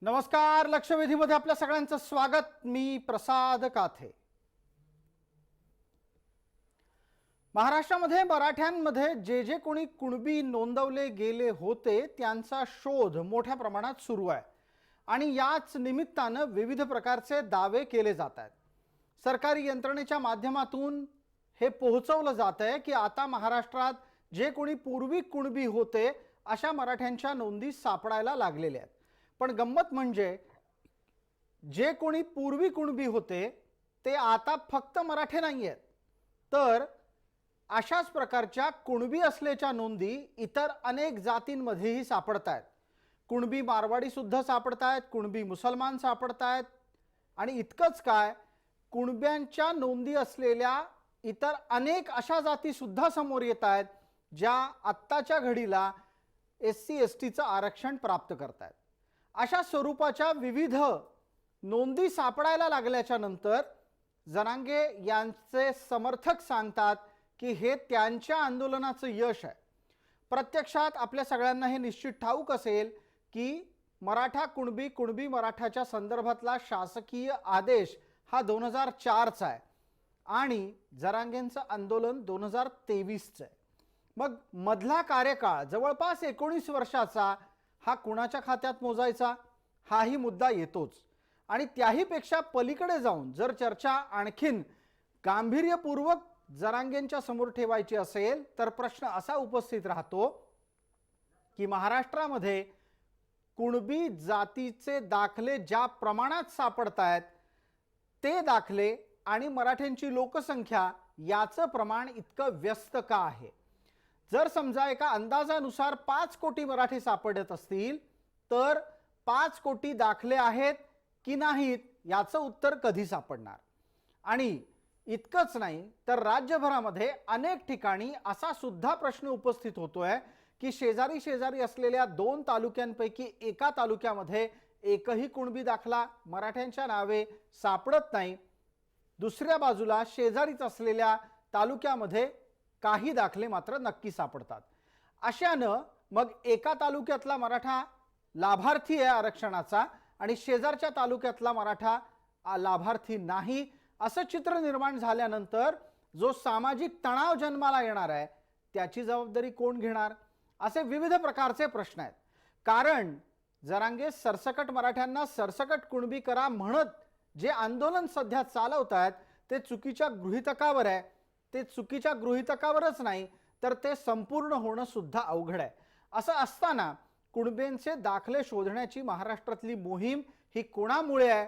नमस्कार. लक्षवेधीमध्ये आपल्या सगळ्यांचं स्वागत. मी प्रसाद काथे. महाराष्ट्रामध्ये मराठ्यांमध्ये जे जे कोणी कुणबी नोंदवले गेले होते त्यांचा शोध मोठ्या प्रमाणात सुरू आहे आणि याच निमित्तानं विविध प्रकारचे दावे केले जात आहेत. सरकारी यंत्रणेच्या माध्यमातून हे पोहोचवलं जात आहे की आता महाराष्ट्रात जे कोणी पूर्वी कुणबी होते अशा मराठ्यांच्या नोंदी सापडायला लागलेल्या आहेत. पण गंमत म्हणजे जे कोणी पूर्वी कुणबी होते ते आता फक्त मराठे नाही आहेत, तर अशाच प्रकारच्या कुणबी असल्याच्या नोंदी इतर अनेक जातींमध्येही सापडत आहेत. कुणबी मारवाडी सुद्धा सापडत आहेत, कुणबी मुसलमान सापडत आहेत आणि इतकंच काय, कुणब्यांच्या नोंदी असलेल्या इतर अनेक अशा जाती सुद्धा समोर येत आहेत ज्या आत्ताच्या घडीला SC STचं आरक्षण प्राप्त करत आहेत. अशा स्वरूपाच्या विविध नोंदी सापडायला लागल्याच्या नंतर जरांगे यांचे समर्थक सांगतात की हे त्यांच्या आंदोलनाचं यश आहे. प्रत्यक्षात आपल्या सगळ्यांना हे निश्चित ठाऊक असेल की मराठा कुणबी मराठाच्या संदर्भातला शासकीय आदेश हा 2004चा आहे आणि जरांगेंचं आंदोलन 2023चं आहे. मग मधला कार्यकाळ जवळपास 19 वर्षाचा हा कुणाच्या खात्यात मोजायचा हाही मुद्दा येतोच. आणि त्याही पेक्षा पलीकडे जाऊन जर चर्चा आणखीन गांभीर्यपूर्वक जरांगेंच्या समोर ठेवायची असेल तर प्रश्न असा उपस्थित राहतो की महाराष्ट्रामध्ये कुणबी जातीचे दाखले ज्या प्रमाणात सापडत आहेत ते दाखले आणि मराठ्यांची लोकसंख्या याचं प्रमाण इतकं व्यस्त का आहे. जर समजा एका अंदाजानुसार 5 कोटी मराठी सापडत असतील तर 5 कोटी दाखले आहेत की नाहीत याचं उत्तर कधी सापडणार. आणि इतकंच नाही तर राज्यभरामध्ये अनेक ठिकाणी असा सुद्धा प्रश्न उपस्थित होतोय की शेजारी असलेल्या 2 तालुक्यांपैकी एका तालुक्यामध्ये एकही कुणबी दाखला मराठ्यांच्या नावे सापडत नाही. दुसऱ्या बाजूला शेजारीच असलेल्या तालुक्यामध्ये काही दाखले मात्र नक्की सापडतात. अशानं मग एका तालुक्यातला मराठा लाभार्थी आहे आरक्षणाचा आणि शेजारच्या तालुक्यातला मराठा लाभार्थी नाही असं चित्र निर्माण झाल्यानंतर जो सामाजिक तणाव जन्माला येणार आहे त्याची जबाबदारी कोण घेणार असे विविध प्रकारचे प्रश्न आहेत. कारण जरांगे सरसकट मराठ्यांना सरसकट कुणबी करा म्हणत जे आंदोलन सध्या चालवत आहेत ते चुकीच्या गृहीतकावर आहे. ते चुकीच्या गृहीतकावरच नाही तर ते संपूर्ण होणं सुद्धा अवघड आहे. असं असताना कुणबींचे दाखले शोधण्याची महाराष्ट्रातली मोहीम ही कोणामुळे आहे,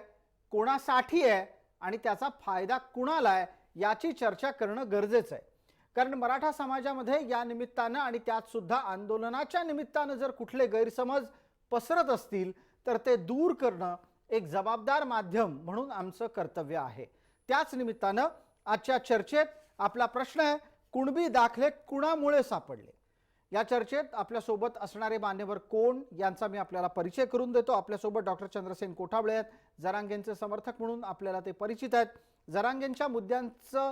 कोणासाठी आहे आणि त्याचा फायदा कुणाला आहे याची चर्चा करणं गरजेचं आहे. कारण मराठा समाजामध्ये या निमित्तानं आणि त्यात सुद्धा आंदोलनाच्या निमित्तानं जर कुठले गैरसमज पसरत असतील तर ते दूर करणं एक जबाबदार माध्यम म्हणून आमचं कर्तव्य आहे. त्याच निमित्तानं आजच्या चर्चेत आपला प्रश्न आहे, कुणबी दाखले कुणामुळे सापडले. या चर्चेत आपल्यासोबत असणारे मान्यवर कोण यांचा मी आपल्याला परिचय करून देतो. आपल्यासोबत डॉक्टर चंद्रसेन कोठावळे आहेत, जरांगेंचे समर्थक म्हणून आपल्याला ते परिचित आहेत. जरांगेंच्या मुद्द्यांचं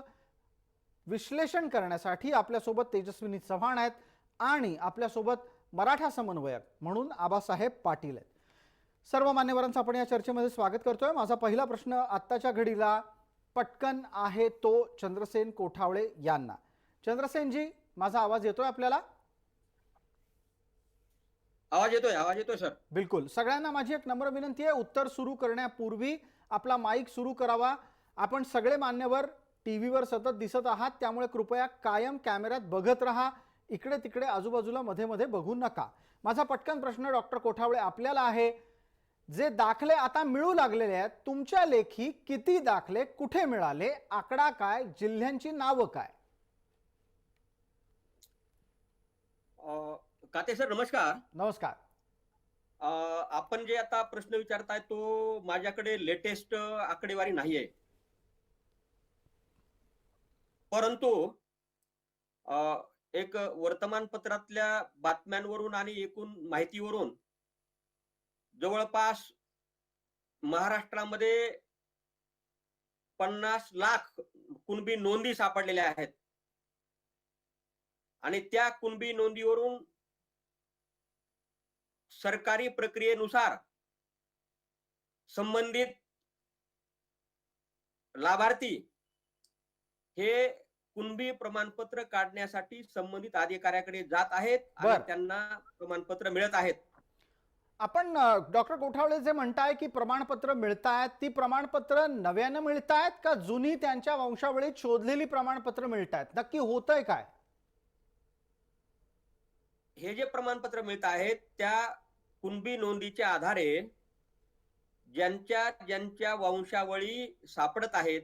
विश्लेषण करण्यासाठी आपल्यासोबत तेजस्विनी चव्हाण आहेत आणि आपल्यासोबत मराठा समन्वयक म्हणून आबासाहेब पाटील आहेत. सर्व मान्यवरांचं आपण या चर्चेमध्ये स्वागत करतोय. माझा पहिला प्रश्न आत्ताच्या घडीला पटकन आहे तो चंद्रसेन कोठावळे यांना. चंद्रसेनजी, माझा आवाज येतोय आपल्याला? आवाज येतोय सर. बिलकुल. सगळ्यांना माझी एक नम्र विनंती आहे, उत्तर सुरू करण्यापूर्वी आपला माईक सुरू करावा. आपण सगळे मान्यवर टीव्हीवर सतत दिसत आहात त्यामुळे कृपया कायम कॅमेऱ्यात बघत राहा, इकडे तिकडे आजूबाजूला मध्ये मध्ये बघू नका. माझा पटकन प्रश्न डॉक्टर कोठावळे आपल्याला आहे, जे दाखले आता मिळू लागलेले आहेत तुमच्या लेखी किती दाखले कुठे मिळाले, आकडा काय, जिल्ह्यांची नावं काय? काते सर नमस्कार. नमस्कार. आपण जे आता प्रश्न विचारताय तो माझ्याकडे लेटेस्ट आकडेवारी नाहीये, परंतु एक वर्तमानपत्रातल्या बातम्यांवरून आणि एकूण माहितीवरून जवळपास महाराष्ट्रामध्ये 50 लाख कुणबी नोंदी सापडलेल्या आहेत आणि त्या कुणबी नोंदीवरून सरकारी प्रक्रियेनुसार संबंधित लाभार्थी हे कुणबी प्रमाणपत्र काढण्यासाठी संबंधित अधिकाऱ्याकडे जात आहेत आणि बर. त्यांना प्रमाणपत्र मिळत आहेत. आपण डॉक्टर कोठावळे जे म्हणताय की प्रमाणपत्र मिळतायत, ती प्रमाणपत्र नव्यानं मिळतायत का जुनी त्यांच्या वंशावळीत शोधलेली प्रमाणपत्र मिळतायत? नक्की होतंय काय? हे जे प्रमाणपत्र मिळत आहेत त्या कुणबी नोंदीच्या आधारे ज्यांच्या ज्यांच्या वंशावळी सापडत आहेत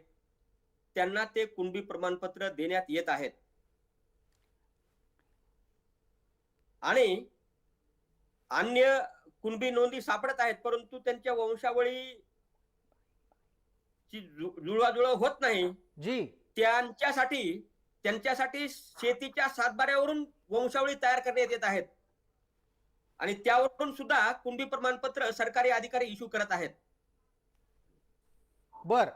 त्यांना ते कुणबी प्रमाणपत्र देण्यात येत आहेत. आणि अन्य कुणबी नोंदी सापडत आहेत परंतु त्यांच्या वंशावळीची जुळवाजुळव होत नाही. जी. त्यांच्यासाठी शेतीच्या सातबाऱ्यावरून वंशावळी तयार करण्यात येत आहेत आणि त्यावरून सुद्धा कुणबी प्रमाणपत्र सरकारी अधिकारी इश्यू करत आहेत. बर.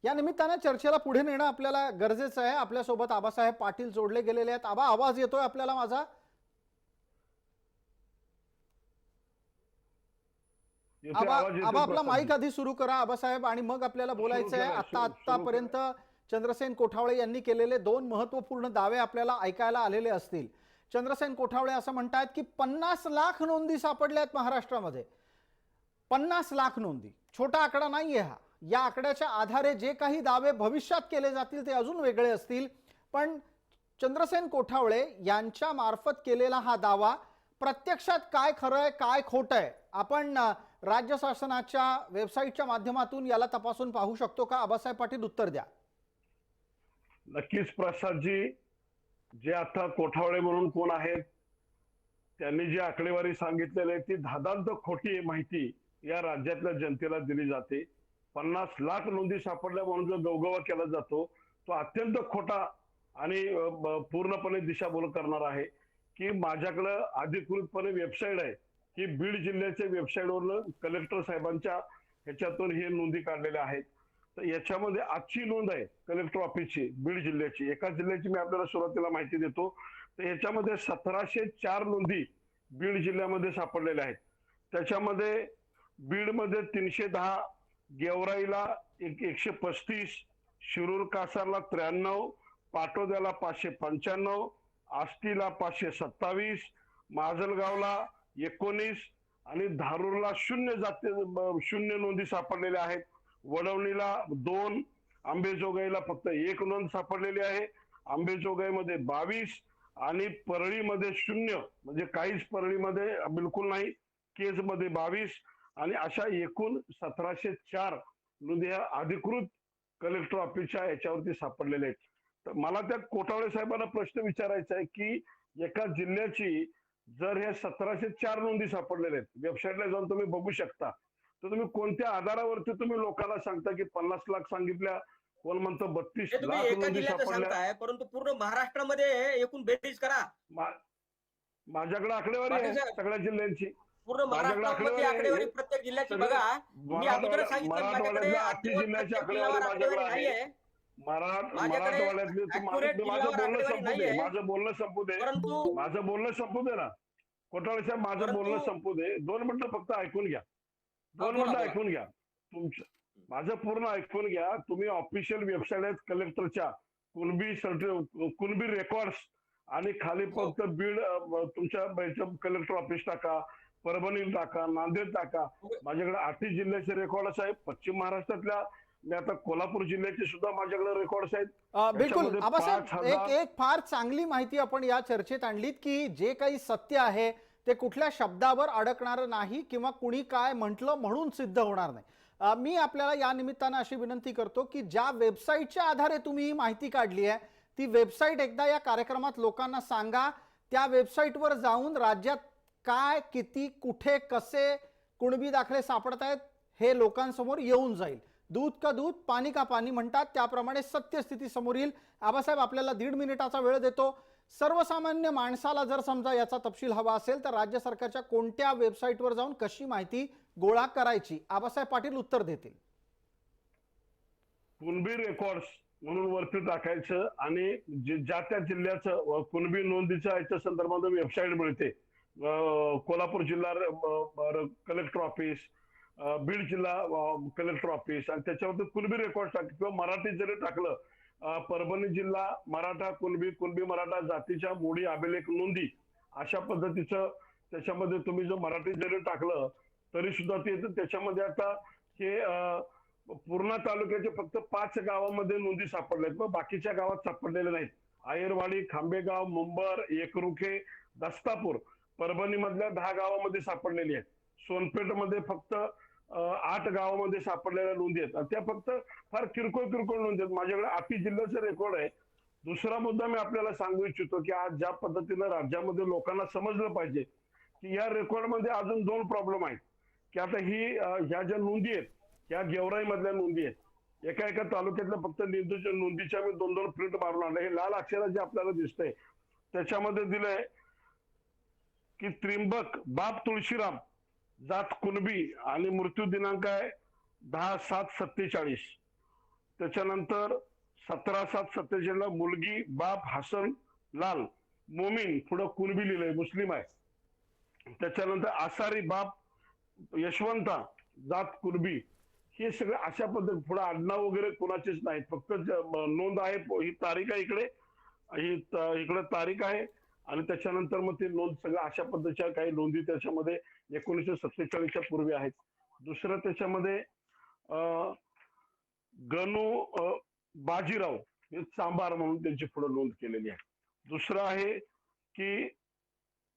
या निमित्तानं चर्चेला पुढे नेणं आपल्याला गरजेचं आहे. आपल्यासोबत आबासाहेब पाटील जोडले गेलेले आहेत. आबा, आवाज येतोय आपल्याला माझा? आबा आपला माईक आधी सुरू करा आबासाहेब, आणि मग आपल्याला बोलायचं आहे. आतापर्यंत चंद्रसेन कोठावळे यांनी केलेले 2 महत्वपूर्ण दावे आपल्याला ऐकायला आलेले असतील. चंद्रसेन कोठावळे असं म्हणतात की 50 लाख नोंदी सापडल्या आहेत महाराष्ट्रामध्ये. 50 लाख नोंदी छोटा आकडा नाहीये हा. या आकड्याच्या आधारे जे काही दावे भविष्यात केले जातील ते अजून वेगळे असतील. पण चंद्रसेन कोठावळे यांच्या मार्फत केलेला हा दावा प्रत्यक्षात काय खरं आहे, काय खोटं आहे, आपण राज्य शासनाच्या वेबसाईटच्या माध्यमातून याला तपासून पाहू शकतो का? आबासाहेब पाटील, उत्तर द्या. नक्कीच प्रसादजी, जे आता कोठावळे म्हणून कोण आहेत त्यांनी जी आकडेवारी सांगितलेली आहे ती धादांत खोटी माहिती या राज्यातल्या जनतेला दिली जाते. 50 लाख नोंदी सापडल्या म्हणून जो गवगवा केला जातो तो अत्यंत खोटा आणि पूर्णपणे दिशाभूल करणार आहे. की माझ्याकडे अधिकृतपणे वेबसाईट आहे की बीड जिल्ह्याच्या वेबसाईटवरून कलेक्टर साहेबांच्या ह्याच्यातून हे नोंदी काढलेल्या आहेत. तर याच्यामध्ये आजची नोंद आहे कलेक्टर ऑफिसची बीड जिल्ह्याची. एका जिल्ह्याची मी आपल्याला सुरुवातीला माहिती देतो. तर याच्यामध्ये 1704 नोंदी बीड जिल्ह्यामध्ये सापडलेल्या आहेत. त्याच्यामध्ये बीडमध्ये 310, गेवराईला 135, शिरूर कासारला 93, पाटोद्याला 595, आष्टीला 527, माजलगावला 19 आणि धारूरला 0 नोंदी सापडलेल्या आहेत. वडवणीला 2, अंबेजोगाईला फक्त 1 नोंद सापडलेली आहे. अंबेजोगाईमध्ये 22 आणि परळीमध्ये 0, म्हणजे काहीच परळीमध्ये बिलकुल नाही. केजमध्ये 22 आणि अशा एकूण 1704 नोंदी ह्या अधिकृत कलेक्टर ऑफिसच्या याच्यावरती सापडलेल्या आहेत. तर मला त्या कोठावळे साहेबांना प्रश्न विचारायचा आहे की एका जिल्ह्याची जर ह्या 1704 नोंदी सापडलेल्या आहेत, वेबसाईटला जाऊन तुम्ही बघू शकता, तर तुम्ही कोणत्या आधारावरती तुम्ही लोकांना सांगता की 50 लाख सांगितल्या, कोण म्हणतं 32 लाख नोंदी सापडल्या? परंतु पूर्ण महाराष्ट्रामध्ये एकूण बेरीज करा. माझ्याकडे आकडेवारी आहे सगळ्या जिल्ह्यांची. पूर्ण महाराष्ट्रामध्ये आकडेवारी प्रत्येक जिल्ह्याची बघा. मी अगोदर सांगितलं माझ्याकडे 8 जिल्ह्याची आकडेवारी माझ्याकडे आहे. मराठवाड्यातली माझं बोलणं संपू दे ना कोठावळे साहेब, माझं बोलणं संपू दे. 2 मिनिटं फक्त ऐकून घ्या. 2 मिनिटं ऐकून घ्या. तुमचं माझं पूर्ण ऐकून घ्या. तुम्ही ऑफिशियल वेबसाईट आहेत कलेक्टरच्या, कुणबी रेकॉर्ड्स, आणि खाली फक्त बीड तुमच्या कलेक्टर ऑफिस टाका, परभणी टाका, नांदेड टाका. माझ्याकडे 8 जिल्ह्याचे रेकॉर्ड्स आहेत. पश्चिम महाराष्ट्रातल्या मी आता कोल्हापूर जिल्ह्याचे सुद्धा माझ्याकडे रेकॉर्ड्स आहेत. बिलकुल आबासाहेब, एक फार चांगली माहिती आपण या चर्चेत आणलीत की जे काही सत्य आहे ते कुठल्या शब्दावर अडकणार नाही किंवा कुणी काय म्हटलं म्हणून सिद्ध होणार नाही. मी आपल्याला या निमित्तानं अशी विनंती करतो की ज्या वेबसाईटच्या आधारे तुम्ही ही माहिती काढली आहे ती वेबसाईट एकदा या कार्यक्रमात लोकांना सांगा. त्या वेबसाईटवर जाऊन राज्यात काय, किती, कुठे, कसे कुणबी दाखले सापडत आहेत हे लोकांसमोर येऊन जाईल. दूध का दूध, पाणी का पाणी म्हणतात त्याप्रमाणे सत्यस्थिती समोर येईल. आबासाहेब, आपल्याला 1.5 मिनिटाचा वेळ देतो. सर्वसामान्य माणसाला जर समजा याचा तपशील हवा असेल तर राज्य सरकारच्या कोणत्या वेबसाईटवर जाऊन कशी माहिती गोळा करायची? आबासाहेब पाटील उत्तर देतील. कुणबी रेकॉर्ड्स म्हणून वरती टाकायचं आणि ज्या त्या जिल्ह्याचं कुणबी नोंदीच्या याच्या संदर्भात वेबसाईट मिळते. कोल्हापूर जिल्हा कलेक्टर ऑफिस, बीड जिल्हा कलेक्टर ऑफिस आणि त्याच्यावरती कुणबी रेकॉर्ड टाकलं किंवा मराठी जरी टाकलं, परभणी जिल्हा मराठा कुणबी कुणबी मराठा जातीच्या मोडी अभिलेख नोंदी अशा पद्धतीचं त्याच्यामध्ये तुम्ही जर मराठी जरी टाकलं तरी सुद्धा ते येतं. त्याच्यामध्ये आता हे पूर्णा तालुक्याचे फक्त 5 गावामध्ये नोंदी सापडल्यात, मग बाकीच्या गावात सापडलेल्या नाहीत. आयरवाडी, खांबेगाव, मुंबर, एकरुखे, दस्तापूर, परभणी मधल्या 10 गावामध्ये सापडलेली आहेत. सोनपेठमध्ये फक्त 8 गावामध्ये सापडलेल्या नोंदी आहेत आणि त्या फक्त फार किरकोळ किरकोळ नोंदी आहेत. माझ्याकडे आती जिल्ह्याचं रेकॉर्ड आहे. दुसरा मुद्दा मी आपल्याला सांगू इच्छितो की आज ज्या पद्धतीनं राज्यामध्ये लोकांना समजलं पाहिजे की या रेकॉर्डमध्ये अजून 2 प्रॉब्लेम आहेत की आता ह्या ज्या नोंदी आहेत ह्या गेवराई मधल्या नोंदी आहेत. एका एका तालुक्यातल्या फक्त नोंदीच्या मी 2 प्रिंट मारून आणले. हे लाल अक्षरात जे आपल्याला दिसतंय त्याच्यामध्ये दिलंय की त्रिंबक बाप तुळशीराम जात कुणबी आणि मृत्यू दिनांक आहे 10/7/47. त्याच्यानंतर 17/7/47 मुलगी बाप हसन लाल मोमीन पुढं कुणबी लिहिलंय, मुस्लिम आहे. त्याच्यानंतर आसारी बाप यशवंता जात कुणबी. हे सगळं अशा पद्धती पुढे आडनाव वगैरे कोणाचेच नाहीत, फक्त नोंद आहे. ही तारीख आहे इकडे, इकडे तारीख आहे आणि त्याच्यानंतर मग ते नोंद सगळं अशा पद्धतीच्या काही नोंदी त्याच्यामध्ये 1947च्या पूर्वी आहेत. दुसरं त्याच्यामध्ये गणू बाजीराव हे चांभार म्हणून त्यांची पुढे नोंद केलेली आहे. दुसरं आहे की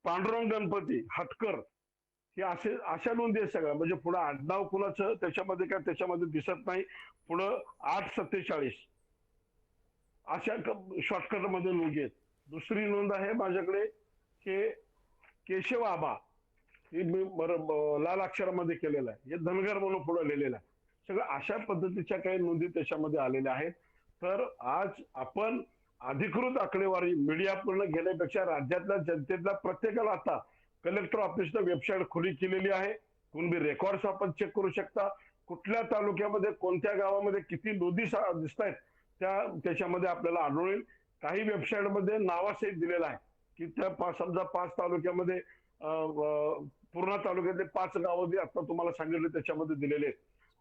पांडुरंग गणपती हटकर, हे अशा नोंदी आहेत सगळ्या. म्हणजे पुढे आडनाव कुणाचं त्याच्यामध्ये काय त्याच्यामध्ये दिसत नाही. पुढं 8/47 अशा शॉर्टकट मध्ये नोंदी आहेत. दुसरी नोंद आहे माझ्याकडे हे केशव आबा, हे मी लाल अक्षरामध्ये केलेलं आहे. हे धनगर म्हणून पुढे लिहिलेलं आहे. सगळं अशा पद्धतीच्या काही नोंदी त्याच्यामध्ये आलेल्या आहेत. तर आज आपण अधिकृत आकडेवारी मीडिया पूर्ण घेण्यापेक्षा राज्यातल्या जनतेतल्या प्रत्येकाला आता कलेक्टर ऑफिसनं वेबसाईट खुली केलेली आहे. कुणबी रेकॉर्ड्स आपण चेक करू शकता. कुठल्या तालुक्यामध्ये कोणत्या गावामध्ये किती नोंदी दिसत आहेत त्याच्यामध्ये आपल्याला आढळून येईल. काही वेबसाईटमध्ये नावासहित दिलेलं आहे की त्या समजा 5 तालुक्यामध्ये पूर्णा तालुक्यातले 5 गावं आता तुम्हाला सांगितले त्याच्यामध्ये दिलेले आहेत.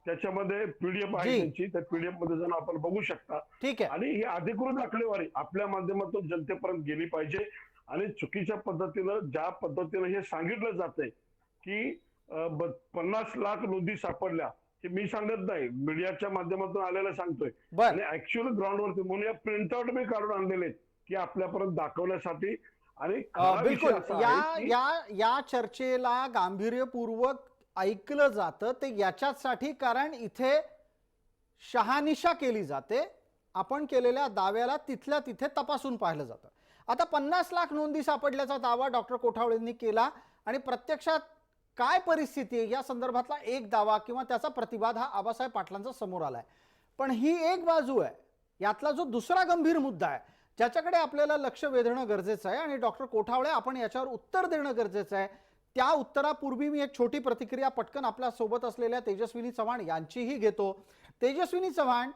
त्याच्यामध्ये पीडीएफ आहे त्यांची, त्या पीडीएफ मध्ये जाऊन आपण बघू शकता. ठीक आहे. आणि ही अधिकृत आकडेवारी आपल्या माध्यमातून जनतेपर्यंत गेली पाहिजे. आणि चुकीच्या पद्धतीनं ज्या पद्धतीनं हे सांगितलं जातंय की 50 लाख नोंदी सापडल्या, हे मी सांगत नाही, मीडियाच्या माध्यमातून आलेलं सांगतोय. आणि ऍक्च्युअल ग्राउंडवरती म्हणून या प्रिंटआउट मी काढून आणलेले आहेत की आपल्यापर्यंत दाखवण्यासाठी. आणि बिलकुल या चर्चेला गांभीर्यपूर्वक ऐकलं जातं ते याच्यासाठी कारण इथे शहानिशा केली जाते. आपण केलेल्या दाव्याला तिथल्या तिथे तपासून पाहिलं जातं. आता 50 लाख नोंदी सापडल्याचा दावा डॉक्टर कोठावळेंनी केला आणि प्रत्यक्षात काय परिस्थिती आहे या संदर्भातला एक दावा किंवा त्याचा प्रतिवाद हा आबासाहेब पाटलांचा समोर आलाय. पण ही एक बाजू आहे. यातला जो दुसरा गंभीर मुद्दा आहे ज्याच्याकडे आपल्याला लक्ष वेधणं गरजेचं आहे आणि डॉक्टर कोठावळे आपण याच्यावर उत्तर देणं गरजेचं आहे. त्या उत्तरापूर्वी मी एक छोटी प्रतिक्रिया पटकन आपल्या सोबत असलेल्या तेजस्विनी चव्हाण यांचीही घेतो. तेजस्विनी चव्हाण,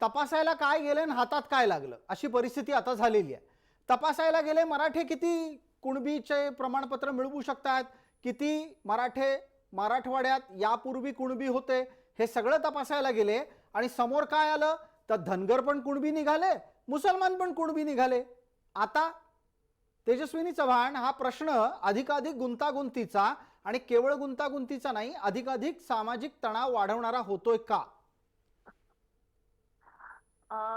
तपासायला काय गेले आणि हातात काय लागलं अशी परिस्थिती आता झालेली आहे. तपासायला गेले मराठे किती कुणबीचे प्रमाणपत्र मिळवू शकतात, किती मराठवाड्यात यापूर्वी कुणबी होते, हे सगळं तपासायला गेले आणि समोर काय आलं तर धनगर पण कुणबी निघाले, मुसलमान पण कुणबी निघाले. आता तेजस्विनी चव्हाण, हा प्रश्न अधिकाधिक गुंतागुंतीचा आणि केवळ गुंतागुंतीचा नाही, अधिकाधिक सामाजिक तणाव वाढवणारा होतोय का?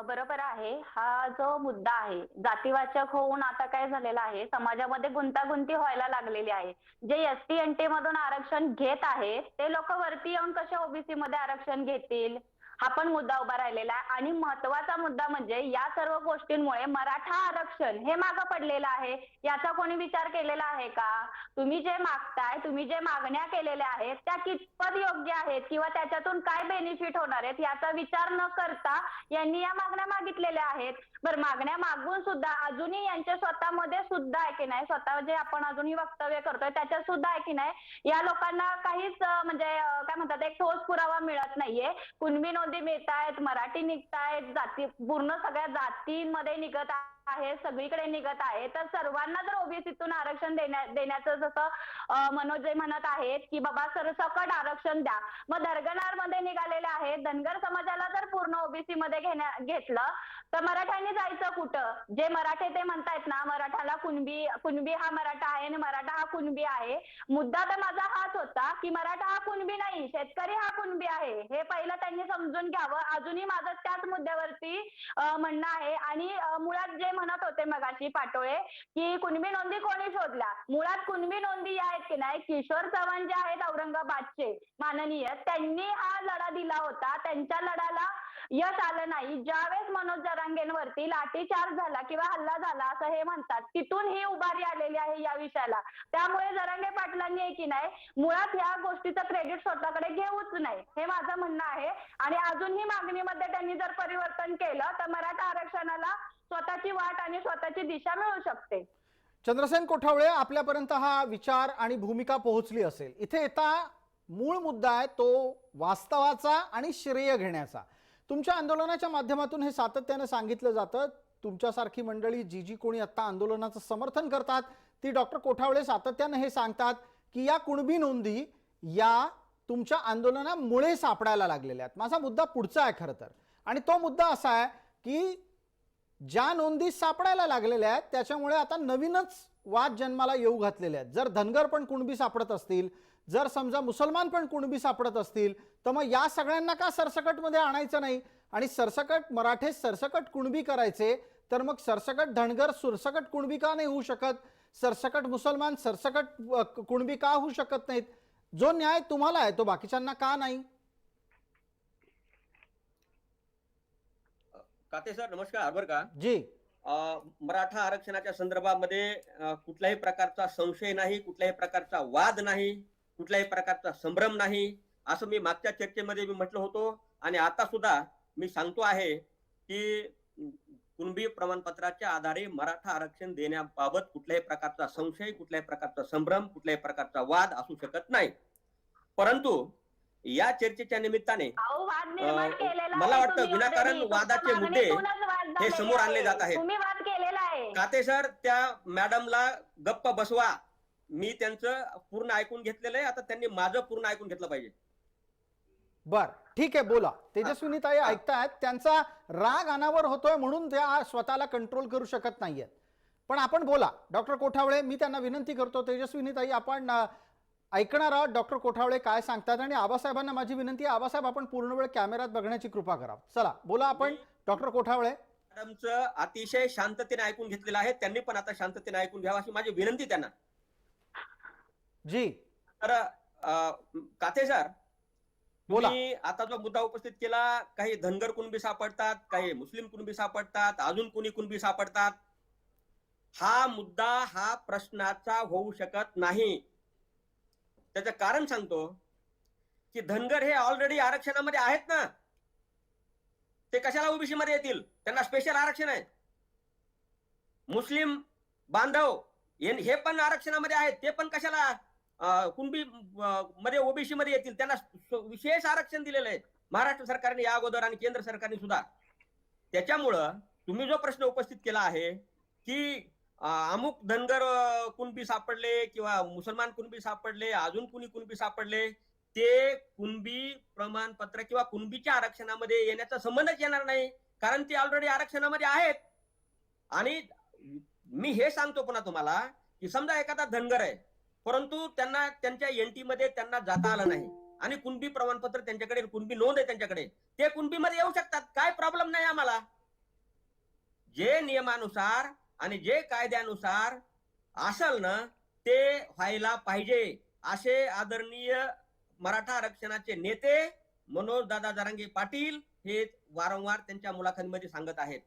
बरोबर आहे. हा जो मुद्दा आहे जातीवाचक होऊन आता काय झालेला आहे, समाजामध्ये गुंतागुंती व्हायला लागलेली आहे. जे एसटी एनटी मधून आरक्षण घेत आहेत ते लोक वरती येऊन कसे ओबीसी मध्ये आरक्षण घेतील, हा पण मुद्दा उभा राहिलेला आहे. आणि महत्वाचा मुद्दा म्हणजे या सर्व गोष्टींमुळे मराठा आरक्षण हे मागं पडलेलं आहे. याचा कोणी विचार केलेला आहे का? तुम्ही जे मागताय, तुम्ही जे मागण्या केलेल्या आहेत त्या कितपत योग्य आहेत किंवा त्याच्यातून काय बेनिफिट होणार आहेत याचा विचार न करता यांनी या मागण्या मागितलेल्या आहेत. बरं, मागण्या मागून सुद्धा अजूनही यांच्या स्वतःमध्ये सुद्धा आहे की नाही, स्वतः जे आपण अजूनही वक्तव्य करतोय त्याच्यात सुद्धा आहे की नाही, या लोकांना काहीच म्हणजे काय म्हणतात एक ठोस पुरावा मिळत नाहीये. कुणबी नोंदी मिळतायत, मराठी निघतायत, जाती पूर्ण सगळ्या जातींमध्ये निघत आहे सगळीकडे निघत आहे, तर सर्वांना जर ओबीसीतून आरक्षण देण्याचं जसं मनोज जे म्हणत आहेत की बाबा सरसकट आरक्षण द्या, मग मध्ये निघालेले आहेत धनगर समाजाला जर पूर्ण ओबीसी मध्ये घेतलं तर मराठ्यांनी जायचं कुठं? जे मराठे ते म्हणतायत ना मराठाला कुणबी हा मराठा आहे आणि मराठा हा कुणबी आहे. मुद्दा तर माझा हाच होता की मराठा हा कुणबी नाही, शेतकरी हा कुणबी आहे, हे पहिलं त्यांनी समजून घ्यावं. अजूनही माझं त्याच मुद्द्यावरती म्हणणं आहे. आणि मुळात जे म्हणत होते मगाशी पाटोळे की कुणबी नोंदी कोणी शोधल्या, मुळात कुणबी नोंदी आहेत की नाही किशोर चव्हाण जे आहेत औरंगाबादचे माननीय, त्यांनी हा लढा दिला होता. त्यांच्या लढ्याला यश आलं नाही. ज्यावेळेस मनोज जरांगेंवरती लाठीचार्ज झाला किंवा हल्ला झाला असं हे म्हणतात, तिथून ही उभारी आलेली आहे या विषयाला. त्यामुळे जरांगे पाटलांनी आहे की नाही मुळात ह्या गोष्टीचं क्रेडिट स्वतःकडे घेऊच नाही, हे माझं म्हणणं आहे. आणि अजूनही मागणीमध्ये त्यांनी जर परिवर्तन केलं तर मराठा आरक्षणाला स्वतःची वाट आणि स्वतःची दिशा मिळू शकते. चंद्रसेन कोठावळे, आपल्यापर्यंत हा विचार आणि भूमिका पोहोचली असेल. इथे येता मूळ मुद्दा आहे तो वास्तवाचा आणि श्रेय घेण्याचा. तुमच्या आंदोलनाच्या माध्यमातून हे सातत्याने सांगितलं जातं. तुमच्यासारखी मंडळी जी जी कोणी आता आंदोलनाचं समर्थन करतात ती डॉक्टर कोठावळे सातत्याने हे सांगतात की या कुणबी नोंदी या तुमच्या आंदोलनामुळे सापडायला लागलेल्या आहेत. माझा मुद्दा पुढचा आहे खरं तर, आणि तो मुद्दा असा आहे की ज्या नोंदी सापडायला लागलेल्या आहेत त्याच्यामुळे आता नवीनच वाद जन्माला येऊ घातलेले आहेत. जर धनगर पण कुणबी सापडत असतील, जर समजा मुसलमान पण कुणबी सापडत असतील, तर मग या सगळ्यांना का सरसकटमध्ये आणायचं नाही आणि सरसकट मराठे सरसकट कुणबी करायचे, तर मग सरसकट धनगर सुरसकट कुणबी का नाही होऊ शकत? सरसकट मुसलमान सरसकट कुणबी का होऊ शकत नाहीत? जो न्याय तुम्हाला आहे तो बाकीच्यांना का नाही? काते सर नमस्कार. बरं का जी, मराठा आरक्षणाच्या संदर्भामध्ये कुठल्याही प्रकारचा संशय नाही, कुठल्याही प्रकारचा वाद नाही, कुठल्याही प्रकारचा संभ्रम नाही, असं मी मागच्या चर्चेमध्ये मी म्हटलं होतो. आणि आता सुद्धा मी सांगतो आहे की कुणबी प्रमाणपत्राच्या आधारे मराठा आरक्षण देण्याबाबत कुठल्याही प्रकारचा संशय, कुठल्याही प्रकारचा संभ्रम, कुठल्याही प्रकारचा वाद असू शकत नाही. परंतु या चर्चेच्या निमित्ताने वाद निर्माण केलेला मला आहे वाटतं तुम्ही विनाकारण already. वादाचे तुमच्या मुद्दे मागणीतूनच वाद हे झालेले समोर आणले आहे. जात आहेत. तुम्ही वाद केलेला आहे. काते सर त्या मॅडमला गप्प बसवा. मी त्यांचं पूर्ण ऐकून घेतलेलं आहे, आता त्यांनी माझं पूर्ण ऐकून घेतलं पाहिजे. बर ठीक आहे, बोला. तेजस्विनी ताई ऐकतायत, त्यांचा राग अनावर होतोय म्हणून त्या स्वतःला कंट्रोल करू शकत नाहीयेत. पण आपण बोला. डॉक्टर कोठावळे, मी त्यांना विनंती करतो, तेजस्विनी ताई आपण ऐकणार आहोत डॉक्टर कोठावळे काय सांगतात. आणि आबासाहेबांना माझी विनंती आहे, आबासाहेब आपण पूर्ण वेळ कॅमेऱ्यात बघण्याची कृपा करा. चला बोला आपण. डॉक्टर कोठावळे. मॅडमचं अतिशय शांततेने ऐकून घेतलेलं आहे, त्यांनी पण आता शांततेने ऐकून घ्यावं अशी माझी विनंती त्यांना. जी, तर काते सर, बोला. तुम्ही आता जो मुद्दा उपस्थित केला, काही धनगर कुणबी सापडतात, काही मुस्लिम कुणबी सापडतात, अजून कुणी कुणबी सापडतात. हा मुद्दा हा प्रश्नाचा होऊ शकत नाही. त्याचं कारण सांगतो की धनगर हे ऑलरेडी आरक्षणामध्ये आहेत ना, ते कशाला ओबीसी मध्ये येतील? त्यांना स्पेशल आरक्षण आहे. मुस्लिम बांधव हे पण आरक्षणामध्ये आहेत, ते पण कशाला कुणबी मध्ये ओबीसी मध्ये येतील? त्यांना विशेष आरक्षण दिलेलं आहे महाराष्ट्र सरकारने या अगोदर आणि केंद्र सरकारने सुद्धा. त्याच्यामुळं तुम्ही जो प्रश्न उपस्थित केला आहे की अमुक धनगर कुणबी सापडले किंवा मुसलमान कुणबी सापडले, अजून कुणी कुणबी सापडले, ते कुणबी प्रमाणपत्र किंवा कुणबीच्या आरक्षणामध्ये येण्याचा संबंधच येणार नाही, कारण ते ऑलरेडी आरक्षणामध्ये आहेत. आणि मी हे सांगतो पुन्हा तुम्हाला की समजा एखादा धनगर आहे, परंतु त्यांना त्यांच्या एनटी मध्ये त्यांना जाता आलं नाही आणि कुणबी प्रमाणपत्र त्यांच्याकडे, कुणबी नोंद आहे त्यांच्याकडे, ते कुणबी मध्ये येऊ शकतात. काय प्रॉब्लेम नाही आम्हाला. जे नियमानुसार आणि जे कायद्यानुसार असेल ना ते व्हायला पाहिजे, असे आदरणीय मराठा आरक्षणाचे नेते मनोज दादा जरांगे पाटील हे वारंवार त्यांच्या मुलाखतीमध्ये सांगत आहेत.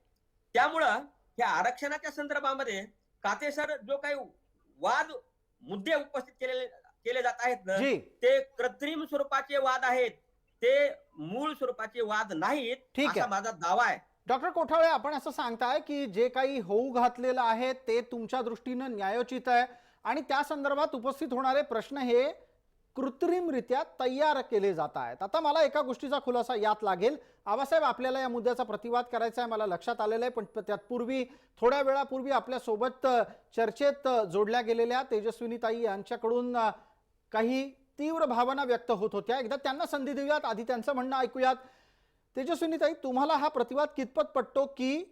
त्यामुळं या आरक्षणाच्या संदर्भामध्ये काते सर जो काही वाद मुद्दे उपस्थित केले जात आहेत ना, ते कृत्रिम स्वरूपाचे वाद आहेत, ते मूळ स्वरूपाचे वाद नाहीत असा माझा दावा आहे. डॉक्टर कोठावळे, आपण असं सांगताय की जे काही होऊ घातलेलं आहे ते तुमच्या दृष्टीनं न्यायोचित आहे आणि त्या संदर्भात उपस्थित होणारे प्रश्न हे कृत्रिमरित्या तयार केले जात आहेत. आता मला एका गोष्टीचा खुलासा यात लागेल. आबासाहेब, आपल्याला या मुद्द्याचा प्रतिवाद करायचा आहे, मला लक्षात आलेलं आहे, पण त्यापूर्वी थोड्या वेळापूर्वी आपल्यासोबत चर्चेत जोडल्या गेलेल्या तेजस्विनीताई यांच्याकडून काही तीव्र भावना व्यक्त होत होत्या. एकदा त्यांना संधी देऊयात, आधी त्यांचं म्हणणं ऐकूयात. तेजस्विनीताई, तुम्हाला हा प्रतिवाद कितपत पटतो की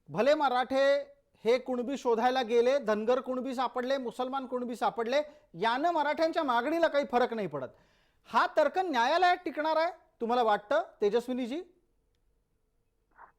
भले मराठे हे कुणबी शोधायला गेले, धनगर कुणबी सापडले, मुसलमान कुणबी सापडले, यानं मराठ्यांच्या मागणीला काही फरक नाही पडत, हा तर्क न्यायालयात टिकणार आहे तुम्हाला वाटतं तेजस्विनीजी?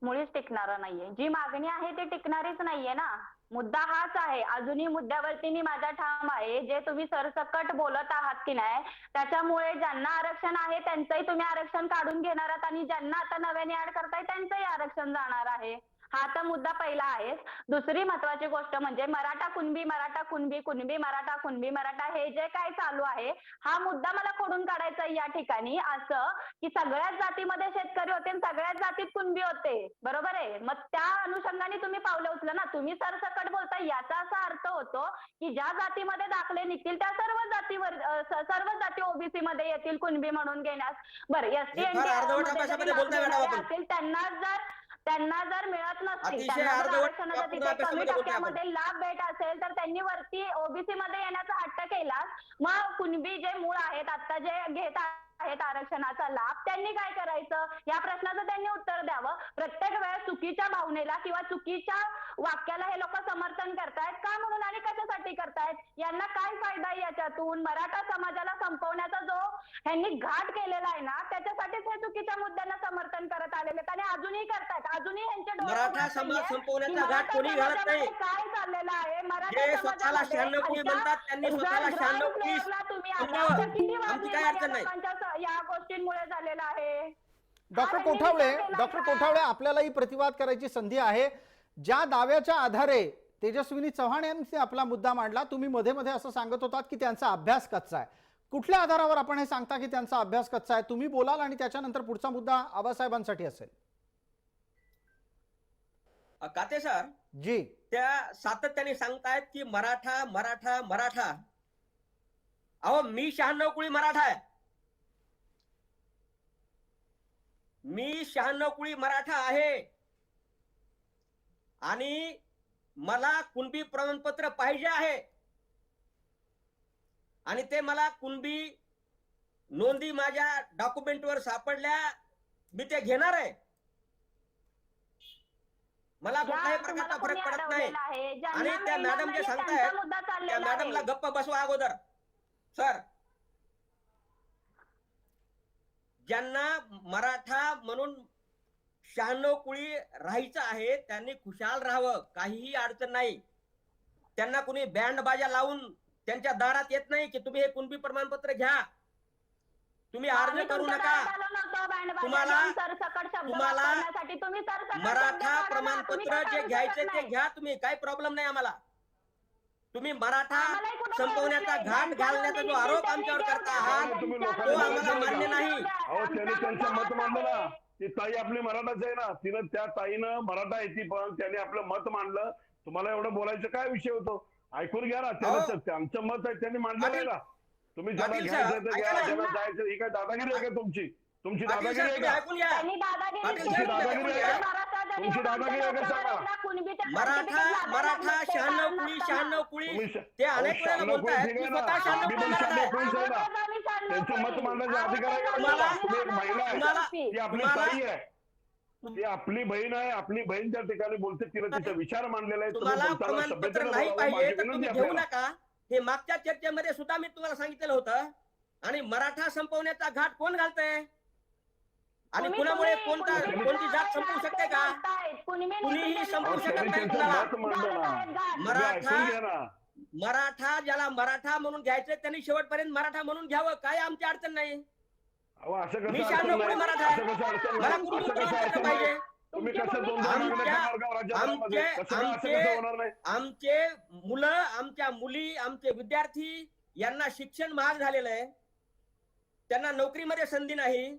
मुळीच टिकणार नाहीये. जी मागणी आहे ती टिकणारीच नाहीये ना. मुद्दा हाच आहे. अजूनही मुद्द्यावरती मी माझा ठाम आहे. जे तुम्ही सरसकट बोलत आहात की नाही, त्याच्यामुळे ज्यांना आरक्षण आहे त्यांचंही तुम्ही आरक्षण काढून घेणार आहात आणि ज्यांना आता नव्याने ऍड करताय त्यांचंही आरक्षण जाणार आहे. हा तर मुद्दा पहिला आहे. दुसरी महत्वाची गोष्ट म्हणजे मराठा कुणबी, मराठा कुणबी, कुणबी मराठा, कुणबी मराठा, हे जे काय चालू आहे, हा मुद्दा मला खोडून काढायचा या ठिकाणी. असं की सगळ्याच जातीमध्ये शेतकरी होते आणि सगळ्याच जातीत कुणबी होते, बरोबर आहे. मग त्या अनुषंगाने तुम्ही पावलं उचला ना. तुम्ही सरसकट बोलताय याचा असा अर्थ होतो की ज्या जातीमध्ये दाखले निघतील त्या सर्व जाती ओबीसी मध्ये येतील कुणबी म्हणून घेण्यास. बरं, एसटी असेल त्यांना जर मिळत नसतील, त्यांना जर आरक्षणाचा तिथे कमी टक्क्यामध्ये लाभ भेट असेल तर त्यांनी वरती ओबीसी मध्ये येण्याचा हट्ट केला. मग कुणबी जे मूळ आहेत, आता जे घेत आहेत आरक्षणाचा लाभ, त्यांनी काय करायचं? या प्रश्नाचं त्यांनी उत्तर द्यावं. प्रत्येक वेळेस चुकीच्या भावनेला किंवा चुकीच्या वाक्याला हे लोक समर्थन करतायत का म्हणून आणि कशासाठी करतायत? यांना काय फायदा आहे याच्यातून? मराठा समाजाला संपवण्याचा जो ह्यांनी घाट केलेला आहे ना, त्याच्यासाठीच हे चुकीच्या मुद्द्यांना समर्थन करत आलेले आणि अजूनही करतायत. अजूनही ह्यांचे मराठा समाज संपवण्याचा घाट कोणी घालत नाही. काय चाललेलं आहे जे स्वतःला 96 कुळी म्हणतात त्यांनी स्वतःला 96 कुळी आमची काय अडचण नाही. या गोष्टींमुळे झालेला आहे. डॉक्टर कोठावळे, आपल्याला ही प्रतिवाद करायची संधी आहे. ज्या दाव्याच्या आधारे तेजस्विनी चव्हाण यांनी आपला मुद्दा मांडला, तुम्ही मध्ये मध्ये असं सांगत होतात की त्यांचा अभ्यास कच्चा आहे. कुठल्या आधारावर आपण हे सांगता की त्यांचा अभ्यास कच्चा आहे? तुम्ही बोलाल आणि त्याच्यानंतर पुढचा मुद्दा आबासाहेबांसाठी असेल. काते सर जी, त्या सातत्याने सांगतायत की मराठा मराठा मराठा. अहो, मी 96 कुळी मराठा आहे. मी 96 कुळी मराठा आहे आणि मला कुणबी प्रमाणपत्र पाहिजे आहे आणि ते मला कुणबी नोंदी माझ्या डॉक्युमेंटवर सापडल्या, मी ते घेणार आहे. मला कुठल्याही प्रकारचा फरक पडत नाही. आणि त्या मॅडम जे सांगतायत त्या मॅडमला गप्प बसवा अगोदर. सर, ज्यांना मराठा म्हणून 96 कुळी राहायचं आहे त्यांनी खुशाल राहावं, काहीही अडचण नाही. त्यांना कुणी बँड बाजा लावून त्यांच्या दारात येत नाही की तुम्ही हे कुणबी प्रमाणपत्र घ्या, तुम्ही अर्ज करू नका. तुम्हाला मराठा प्रमाणपत्र जे घ्यायचे ते घ्या तुम्ही, काही प्रॉब्लेम नाही आम्हाला. तुम्ही मराठा संपवण्याचा घाट घालण्याचा जो आरोप आमच्यावर करता आहात तो आम्हाला मान्य नाही. अहो, त्याने त्यांचं मत मांडलं ना. ती ताई आपली मराठाच आहे ना, तिनं त्या ताईनं मराठा आहे ती, पण त्याने आपलं मत मांडलं. तुम्हाला एवढं बोलायचं काय विषय होतो? ऐकून घ्या ना. त्यांचं मत आहे, त्यांनी मांडलं आहे ना. तुम्ही ज्याला घ्यायचं ते घ्या, ज्याला जायचं. ही काय दादागिरी आहे का तुमची? तुमची दादागिरी आहे का? तुमची दादागिरी आहे का? तुमची दादागिरी आहे का सांगा? मराठा मराठा 96 कुळी ते अनेक वेळेला बोलतायत की स्वतः 96 कुळी मराठा आहे. त्यांचं मत मांडण्याचा अधिकार आहे का? तुम्ही एक महिला आहे, ती आपली ताई आहे, ती आपली बहीण आहे. आपली बहीण त्या ठिकाणी बोलते, तिला तिचा विचार मांडलेला आहे. तुम्हाला प्रमाणपत्र नाही पाहिजे तर तुम्ही घेऊ नका. हे मागच्या चर्चेमध्ये सुद्धा मी तुम्हाला सांगितलेलं होतं. आणि मराठा संपवण्याचा घाट कोण घालतंय आणि कुणामुळे कोणती जात संपवू शकते का? कुणीही संपवू शकत नाही कुणाला. मराठा ज्याला मराठा म्हणून घ्यायचंय त्यांनी शेवटपर्यंत मराठा म्हणून घ्यावं, काय आमची अडचण नाही. मी 96 कुळी मराठा आहे, मला कुणबी प्रमाणपत्र पाहिजे. आमचे मुलं, आमच्या मुली, आमचे विद्यार्थी यांना शिक्षण महाग झालेलं आहे, त्यांना नोकरीमध्ये संधी नाही.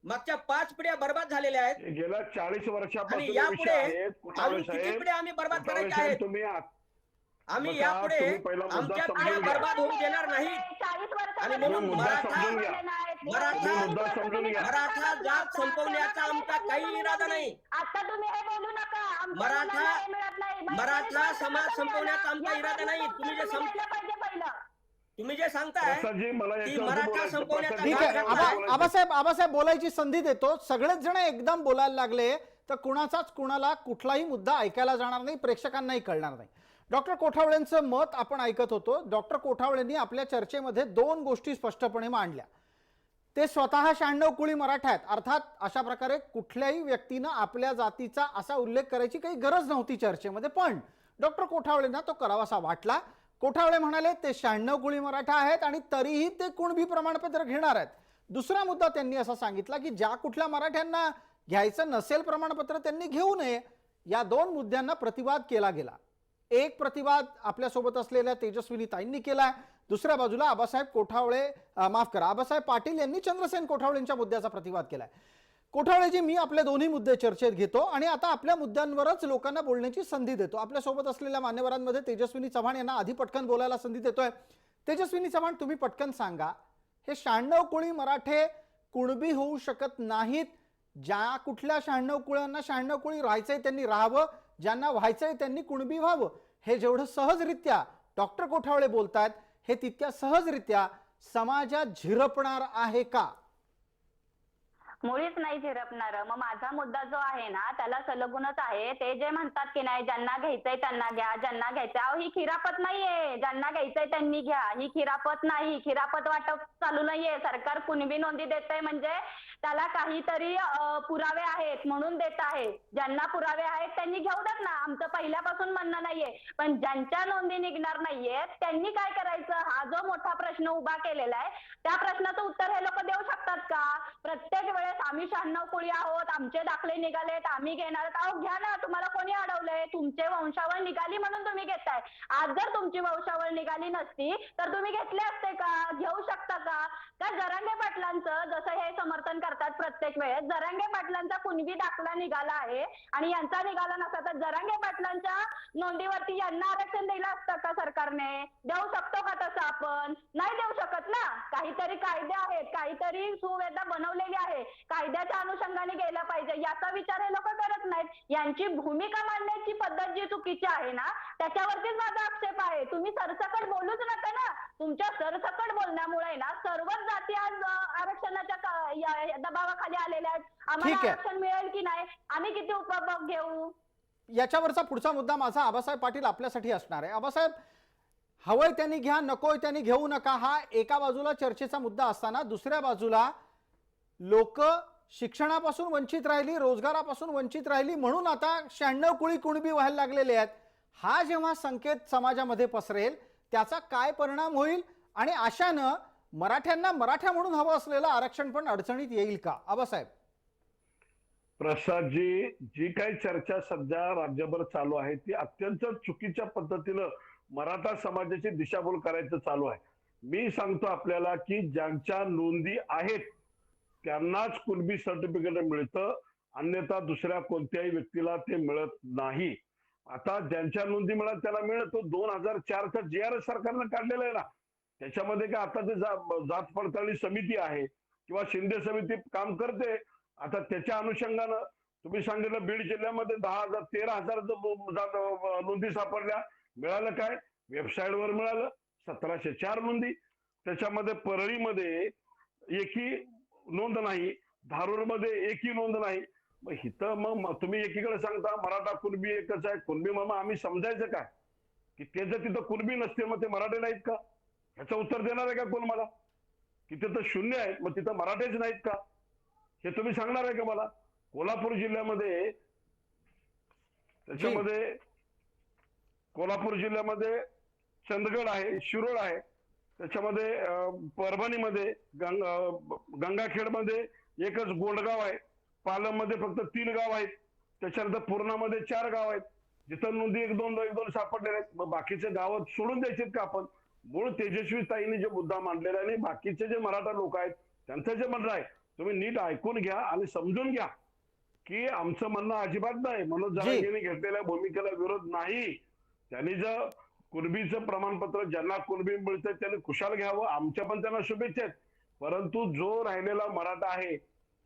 मागच्या 5 पिढ्या बर्बाद झालेल्या आहेत. गेल्या 40 वर्षापासून यापुढे किती पिढ्या आम्ही बर्बाद करायच्या आहेत? आम्ही बघा, यापुढे तुम्ही पहिला मुद्दा आमच्या समजून पिढ्या घ्या. बर्बाद होऊ देणार नाही. 40 वर्ष आणि झाली म्हणून तुम्ही मुद्दा मराठा- समजून घ्या. मराठा- मुद्दा समजून घ्या. मराठा जात संपवण्याचा आमचा काही इरादा नाही. आता तुम्ही हे बोलू नका. आमच्या मराठा- मुलांना हे मिळत नाही. मराठा समाज संपवण्याचा आमचा इरादा नाही. तुम्ही जे तुम्ही जे सांगताय प्रसादजी, मला की याच्यावरती मराठा बोलायचं. संपवण्याचा प्रसादजी, ठीक आहे घाट मला घातलाय. बोलायचं. आबासाहेब बोलायची संधी देतो. सगळेच जण एकदम बोलायला लागले तर कुणाचाच कुणाला कुठलाही मुद्दा ऐकायला जाणार नाही, प्रेक्षकांनाही कळणार नाही. डॉक्टर कोठावळेंचं मत आपण ऐकत होतो. डॉक्टर कोठावळेंनी आपल्या चर्चेमध्ये 2 गोष्टी स्पष्टपणे मांडल्या. ते स्वतः 96 कुळी मराठा आहेत. अर्थात अशा प्रकारे कुठल्याही व्यक्तीनं आपल्या जातीचा असा उल्लेख करायची काही गरज नव्हती चर्चेमध्ये, पण डॉक्टर कोठावळेंना तो करावासा वाटला. कोठावळे म्हणाले ते 96 कुळी मराठा आहेत आणि तरीही ते कुणबी प्रमाणपत्र घेणार आहेत. दुसरा मुद्दा त्यांनी असा सांगितला की ज्या कुठल्या मराठ्यांना घ्यायचं नसेल प्रमाणपत्र त्यांनी घेऊ नये. या 2 मुद्द्यांना प्रतिवाद केला गेला. एक प्रतिवाद आपल्यासोबत असलेल्या तेजस्विनी ताईंनी केलाय. दुसऱ्या बाजूला आबासाहेब पाटील यांनी चंद्रसेन कोठावळेंच्या मुद्द्याचा प्रतिवाद केलाय. कोठावळेजी, मी आपले दोन्ही मुद्दे चर्चेत घेतो आणि आता आपल्या मुद्द्यांवरच लोकांना बोलण्याची संधी देतो. आपल्यासोबत असलेल्या मान्यवरांमध्ये तेजस्विनी चव्हाण यांना आधी पटकन बोलायला संधी देतोय. तेजस्विनी चव्हाण, तुम्ही पटकन सांगा, हे 96 कुळी मराठे कुणबी होऊ शकत नाहीत. ज्या कुठल्या 96 कुळांना 96 कुळी राहायचंय त्यांनी राहावं, ज्यांना व्हायचंय त्यांनी कुणबी व्हावं. हे जेवढं सहजरित्या डॉक्टर कोठावळे बोलतायत, हे तितक्या सहजरित्या समाजात झिरपणार आहे का? मुळीच नाही झिरपणार. मग माझा मुद्दा जो आहे ना त्याला सलगूनच आहे. ते जे म्हणतात की नाही ज्यांना घ्यायचंय त्यांना घ्या, ज्यांना घ्यायचंय, अहो ही खिरापत नाहीये. ज्यांना घ्यायचंय त्यांनी घ्या, ही खिरापत नाही. खिरापत वाटप चालू नाहीये. सरकार कुणबी नोंदी देतंय म्हणजे त्याला काहीतरी पुरावे आहेत म्हणून देत आहे. ज्यांना पुरावे आहेत त्यांनी घेऊ देत ना, आमचं पहिल्यापासून म्हणणं नाहीये. पण ज्यांच्या नोंदी निघणार नाहीयेत त्यांनी काय करायचं, हा जो मोठा प्रश्न उभा केलेला आहे त्या प्रश्नाचं उत्तर हे लोक देऊ शकतात का? प्रत्येक वेळेस आम्ही 96 कुळी आहोत, आमचे दाखले निघालेत, आम्ही घेणार. अहो घ्या ना, तुम्हाला कोणी अडवलंय? तुमचे वंशावळ निघाली म्हणून तुम्ही घेताय. आज जर तुमची वंशावळ निघाली नसती तर तुम्ही घेतले असते का? घेऊ शकता का? त्या जरांगे पाटलांचं जसं हे समर्थन करतात प्रत्येक वेळेस, जरांगे पाटलांचा कुणबी दाखला निघाला आहे आणि यांचा निघाला नसता तर जरांगे पाटलांच्या नोंदीवरती यांना आरक्षण दिलं असतं का सरकारने? देऊ शकतो का तसं आपण? नाही देऊ शकत ना. काहीतरी कायदे आहेत, काहीतरी सुव्यवस्था बनवलेली आहे, कायद्याच्या अनुषंगाने गेलं पाहिजे, याचा विचार हे लोक करत नाहीत. यांची भूमिका मांडण्याची पद्धत जी चुकीची आहे ना त्याच्यावरतीच माझा आक्षेप आहे. तुम्ही सरसकट बोलूच नका ना. तुमच्या सरसकट बोलण्यामुळे ना सर्वच जाती आज आरक्षणाच्या दबावाखाली आलेल्या आहेत. आम्हाला ठीक आहे. आरक्षण मिळेल की नाही, आम्ही किती उपभोग घेऊ? याच्यावरचा पुढचा मुद्दा माझा आबासाहेब पाटील आपल्यासाठी असणार आहे. आबासाहेब, हवंय त्यांनी घ्या, नकोय त्यांनी घेऊ नका, हा एका बाजूला चर्चेचा मुद्दा असताना दुसऱ्या बाजूला लोक शिक्षणापासून वंचित राहिली, रोजगारापासून वंचित राहिली म्हणून आता 96 कुळी कुणबी व्हायला लागलेले आहेत. हा जेव्हा संकेत समाजामध्ये पसरेल त्याचा काय परिणाम होईल आणि अशानं मराठ्यांना मराठा म्हणून हवं असलेलं आरक्षण पण अडचणीत येईल का? आबासाहेब. प्रसादजी, जी काही चर्चा सध्या राज्यभर चालू आहे ती अत्यंत चुकीच्या पद्धतीनं मराठा समाजाची दिशाभूल करायचं चालू आहे. मी सांगतो आपल्याला की ज्यांच्या नोंदी आहेत त्यांनाच कुणबी सर्टिफिकेट मिळतं, अन्यथा दुसऱ्या कोणत्याही व्यक्तीला ते मिळत नाही. आता ज्यांच्या नोंदी मिळत त्याला मिळतो. 2004चा GRS सरकारनं काढलेला आहे ना, त्याच्यामध्ये काय आता ते जात पडताळणी समिती आहे किंवा शिंदे समिती काम करते. आता त्याच्या अनुषंगानं तुम्ही सांगितलं बीड जिल्ह्यामध्ये 13,000 नोंदी सापडल्या. मिळालं काय? वेबसाईटवर मिळालं 1704 नोंदी. त्याच्यामध्ये परळीमध्ये एकही नोंद नाही, धारूरमध्ये एकही नोंद नाही. मग इथं मग तुम्ही एकीकडे सांगता मराठा कुणबी एकच आहे. कुणबी मामा आम्ही समजायचं काय की ते जर तिथं कुणबी नसते मग ते मराठे नाहीत का? ह्याचं उत्तर देणार आहे का कोण मला? की तिथं 0 आहे मग तिथं मराठेच नाहीत का? हे तुम्ही सांगणार आहे का मला? कोल्हापूर जिल्ह्यामध्ये त्याच्यामध्ये कोल्हापूर जिल्ह्यामध्ये चंदगड आहे, शिरोळ आहे. त्याच्यामध्ये परभणीमध्ये गंगाखेडमध्ये एकच गोंडगाव आहे. पालममध्ये फक्त 3 गाव आहेत. त्याच्यानंतर पूर्णामध्ये 4 गाव आहेत जिथं नोंदी 1-2 सापडलेल्या आहेत. मग बाकीचे गाव सोडून द्यायचे का आपण? मूळ तेजस्वी ताईंनी जे मुद्दा मांडलेला आहे आणि बाकीचे जे मराठा लोक आहेत त्यांचं जे म्हणणं आहे तुम्ही नीट ऐकून घ्या आणि समजून घ्या की आमचं म्हणणं अजिबात नाही, मनोज जरांगेंनी घेतलेल्या भूमिकेला विरोध नाही. त्यांनी जर कुणबीचं प्रमाणपत्र ज्यांना कुणबी मिळतं त्यांनी खुशाल घ्यावं, आमच्या पण त्यांना शुभेच्छा आहेत. परंतु जो राहिलेला मराठा आहे,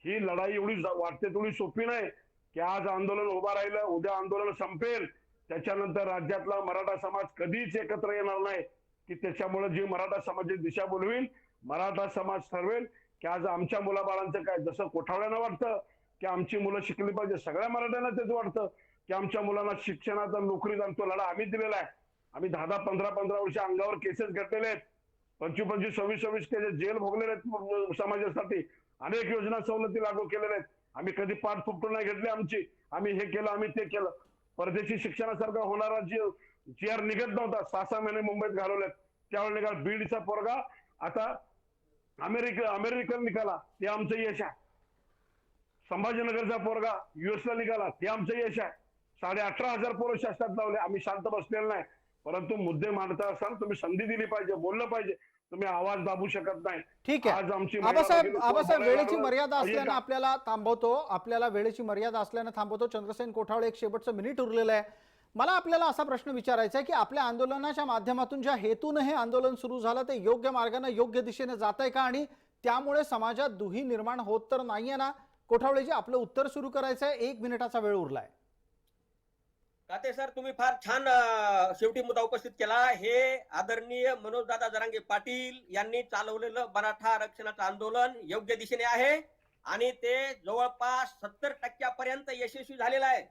ही लढाई एवढी वाटते तेवढी सोपी नाही की आज आंदोलन उभा राहिलं, उद्या आंदोलन संपेल, त्याच्यानंतर राज्यातला मराठा समाज कधीच एकत्र येणार नाही, की त्याच्यामुळे जी मराठा समाजाची दिशा बोलवील, मराठा समाज ठरवेल की आज आमच्या मुलाबाळांचं काय. जसं कोठावळ्यांना वाटतं की आमची मुलं शिकली पाहिजे, सगळ्या मराठ्यांना तेच वाटतं की आमच्या मुलांना शिक्षणाचा, नोकरीचा, आणि तो लढा आम्ही दिलेला आहे. आम्ही 10-10, 15-15 वर्ष अंगावर केसेस घेतलेले आहेत, 25-25, 26-26 केसेस जेल भोगलेले आहेत समाजासाठी. अनेक योजना सवलती लागू केलेल्या आहेत. आम्ही कधी पाठ फुटून नाही घेतली आमची, आम्ही हे केलं, आम्ही ते केलं. परदेशी शिक्षणासारखा होणारा जी आर निघत नव्हता, 6-6 महिने मुंबईत घालवलेत, त्यावेळी निघाला. बीडचा पोरगा आता अमेरिकन निघाला, ते आमचं यश आहे. संभाजीनगरचा पोरगा युएसला निघाला, ते आमचं यश आहे. 18,500 पोरं शासनात लावले. आम्ही शांत बसलेलो नाही, परंतु मुद्दे मांडता असताना तुम्ही संधी दिली पाहिजे, बोललं पाहिजे. तुम्ही आवाज दाबू शकत नाही. ठीक आहे. आज आमची आबासाहेब वेळेची मर्यादा असल्यानं आपल्याला वेळेची मर्यादा असल्यानं थांबवतो. चंद्रसेन कोठावळे, एक शेवटचं मिनिट उरलेलं आहे. मला आपल्याला असा प्रश्न विचारायचा आहे की आपल्या आंदोलनाच्या माध्यमातून ज्या हेतून हे आंदोलन सुरू झालं ते योग्य मार्गाने, योग्य दिशेने जात आहे का, आणि त्यामुळे समाजात दुही निर्माण होत तर नाहीये ना? कोठावळेजी, आपलं उत्तर सुरू करायचं आहे, 1 मिनिटाचा वेळ उरलाय. काते सर, तुम्ही फार छान शेवटी मुद्दा उपस्थित केला. हे आदरणीय मनोजदादा जरांगे पाटील यांनी चालवलेलं मराठा आरक्षणाचं आंदोलन योग्य दिशेने आहे आणि ते जवळपास 70% यशस्वी झालेलं आहे.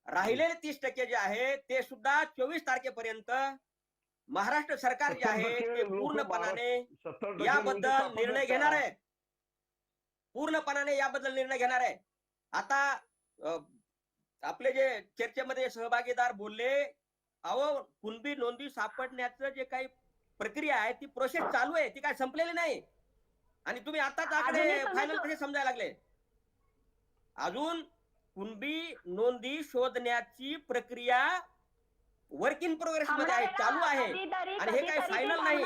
राहिलेले 30% जे आहे ते सुद्धा 24 तारखेपर्यंत महाराष्ट्र सरकार जे आहे ते पूर्णपणाने याबद्दल निर्णय घेणार आहे. पूर्णपणाने याबद्दल निर्णय घेणार आहे. आता आपले जे चर्चेमध्ये सहभागीदार बोलले, अहो कुणबी नोंदी सापडण्याचं जे काही प्रक्रिया आहे ती प्रोसेस चालू आहे, ती काय संपलेली नाही. आणि तुम्ही आताच आकडे फायनल कसे समजायला लागले? अजून कुणबी नोंदी शोधण्याची प्रक्रिया वर्क इन प्रोग्रेस मध्ये आहे, चालू आहे, आणि हे काही फायनल नाही.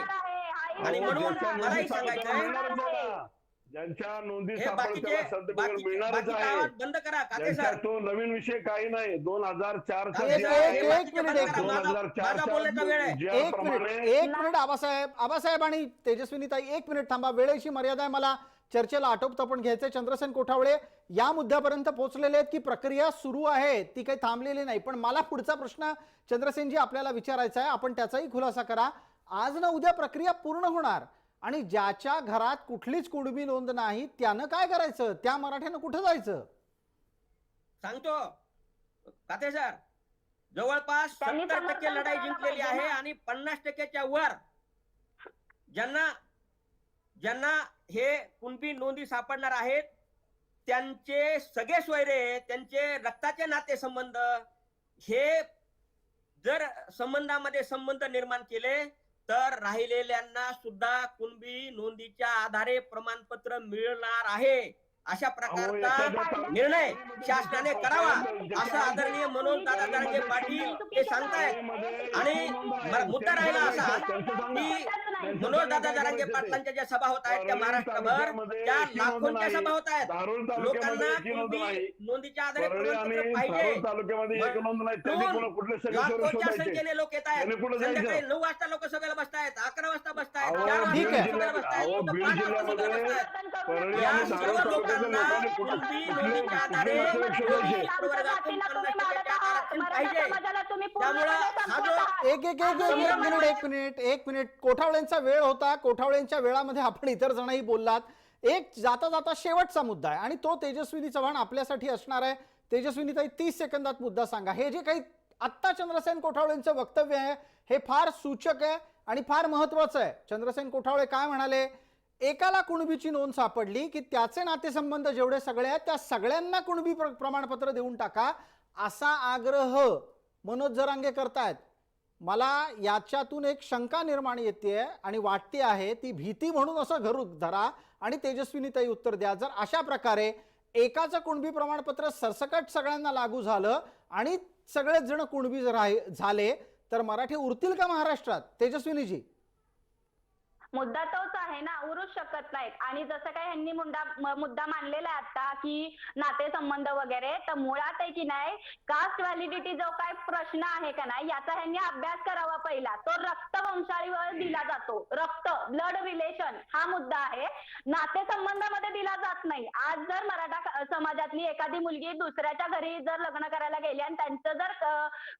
आणि म्हणून मलाही सांगायचंय, ज्यांच्या नोंदी हे बाकीचे आवाज बंद करा. काते सर, तो नवीन विषय काही नाही. 2004 एक मिनिट आबासाहेब आणि तेजस्विनीताई, 1 मिनिट थांबा. वेळेची मर्यादा आहे, मला चर्चेला आटोपतं पण घ्यायचंय. चंद्रसेन कोठावळे या मुद्द्यापर्यंत पोहोचलेले आहेत की प्रक्रिया सुरू आहे, ती काही थांबलेली नाही. पण मला पुढचा प्रश्न चंद्रसेनजी आपल्याला विचारायचा आहे, आपण त्याचाही खुलासा करा. आज ना उद्या प्रक्रिया पूर्ण होणार आणि ज्याच्या घरात कुठलीच कुणबी नोंद नाही त्यानं काय करायचं? त्या मराठ्यानं कुठं जायचं? सांगतो काते सर, जवळपास 70% लढाई जिंकलेली आहे आणि 50%च्या वर ज्यांना हे कुणबी नोंदी सापडणार आहेत त्यांचे सगळे सोयरे, त्यांचे रक्ताचे नाते संबंध, हे जर संबंधामध्ये संबंध निर्माण केले तर राहिलेल्यांना सुद्धा कुणबी नोंदीच्या आधारे प्रमाणपत्र मिळणार आहे. अशा प्रकारचा निर्णय शासनाने करावा असं आदरणीय मनोजदादा जरांगे पाटील ते सांगतायत. आणि मुद्दा राहिला असा की मनोजदादा जरांगे पाटलांच्या ज्या सभा होत आहेत त्या महाराष्ट्रभर, त्या लाखोंच्या सभा होत आहेत. लोकांना कुणबी नोंदीच्या आधारे प्रमाणपत्र पाहिजे. लाखोच्या संख्येने लोक येत आहेत. संध्याकाळी 9 वाजता लोक सभेला बसतायत, 11 वाजता बसतायत, 4 वाजता सभेला बसतायत, 5 वाजता सभेला बसतायत. या सर्व लोकांना कुणबी नोंदीच्या आधारे प्रवर्गातून 50% आरक्षण पाहिजे. त्यामुळे हा जो एक मिनिट कोठावळेंचा वेळ होता. कोठावळेंच्या वेळामध्ये आपण इतर जणही बोललात. एक जाता जाता शेवटचा मुद्दा आहे आणि तो तेजस्विनी चव्हाण आपल्यासाठी असणार आहे. तेजस्विनीताई, 30 सेकंदात मुद्दा सांगा. हे जे काही आत्ता चंद्रसेन कोठावळेंचं वक्तव्य आहे हे फार सूचक आहे आणि फार महत्वाचं आहे. चंद्रसेन कोठावळे काय म्हणाले? एकाला कुणबीची नोंद सापडली की त्याचे नातेसंबंध जेवढे सगळे आहेत त्या सगळ्यांना कुणबी प्रमाणपत्र देऊन टाका, असा आग्रह मनोज जरांगे करतायत. मला याच्यातून एक शंका निर्माण येते आणि वाटते आहे, ती भीती म्हणून असं घरून धरा आणि तेजस्विनीताई उत्तर द्या. जर अशा प्रकारे एकाचं कुणबी प्रमाणपत्र सरसकट सगळ्यांना लागू झालं आणि सगळेच जण कुणबी झाले तर मराठी उरतील का महाराष्ट्रात? तेजस्विनीजी. मुद्दा तोच आहे ना, उरूच शकत नाहीत. आणि जसं काय ह्यांनी मुद्दा मांडलेला आहे आता की नातेसंबंध वगैरे, तर मुळात आहे की नाही, कास्ट व्हॅलिडिटी जो काय प्रश्न आहे का नाही, याचा ह्यांनी अभ्यास करावा पहिला. तो रक्तवंशावळीवर दिला जातो. रक्त, ब्लड रिलेशन हा मुद्दा आहे, नातेसंबंधामध्ये दिला जात नाही. आज जर मराठा समाजातली एखादी मुलगी दुसऱ्याच्या घरी जर लग्न करायला गेली आणि त्यांचं जर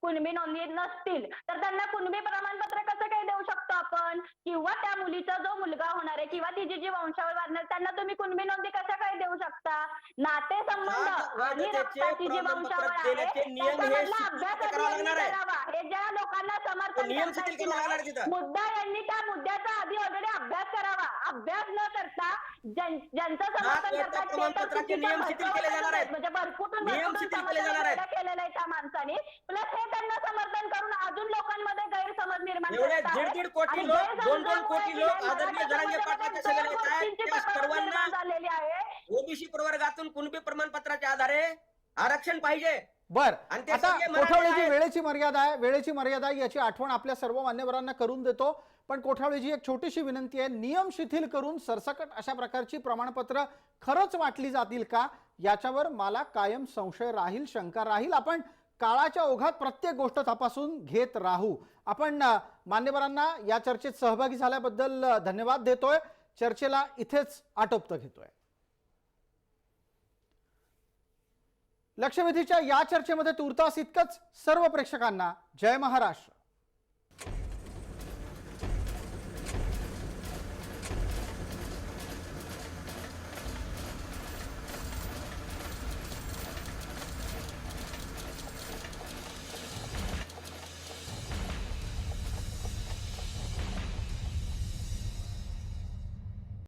कुणबी नोंदी नसतील, तर त्यांना कुणबी प्रमाणपत्र कसं काय देऊ शकतो आपण? किंवा त्या मुलीचा जो मुलगा होणार आहे किंवा तिची जी वंशावळ वाढणार, त्यांना तुम्ही कुणबी नोंदी कशा काय देऊ शकता? नातेसंबंध आणि रक्ताची जी वंशावळ आहे त्याच्यामधला अभ्यास आधी यांनी करावा. हे ज्या लोकांना समर्थन नियम करतात शिथिल की केलं नाही, जाणार तिथं. मुद्दा यांनी त्या मुद्द्याचा आधी ऑलरेडी अभ्यास करावा. अभ्यास न करता ज्यांचं समर्थन वरच्या करतात ते तर प्रमाणपत्राचे चुकीचं नियम शिथिल केले जाणार आहेत. म्हणजे भरकुटून नियम शिथिल केले जाणार आहेत. केलेलं आहे त्या माणसाने. प्लस हे त्यांना समर्थन करून अजून लोकांमध्ये गैरसमज निर्माण एवढे करत आहेत. दीड कोटी आणि लोक, गैरसमजामुळे 2 कोटी लोक मराठा आदरणीय जरांगे समाजामध्ये पाटलाच्या सभेला येत आहेत. गोष्टींची त्या पकड सर्वांना निर्माण झालेली आहे. ओबीसी प्रवर्गातून कुणबी प्रमाणपत्राच्या आधारे आरक्षण पाहिजे. बर, आणि ते आता सगळे मराठा कोठावळेजी, आहेत. वेळेची मर्यादा आहे, याची आठवण आपल्या सर्व मान्यवरांना करून देतो. पण कोठावळेजी, एक छोटीशी विनंती आहे, नियम शिथिल करून सरसकट अशा प्रकारची प्रमाणपत्र खरंच वाटली जातील का, याच्यावर मला कायम संशय राहील, शंका राहील. आपण काळाच्या ओघात प्रत्येक गोष्ट तपासून घेत राहू. आपण मान्यवरांना या चर्चेत सहभागी झाल्याबद्दल धन्यवाद देतोय. चर्चेला इथेच आटोपतं घेतोय. लक्षवेधीच्या या चर्चेमध्ये तुर्तास इतकंच. सर्व प्रेक्षकांना जय महाराष्ट्र.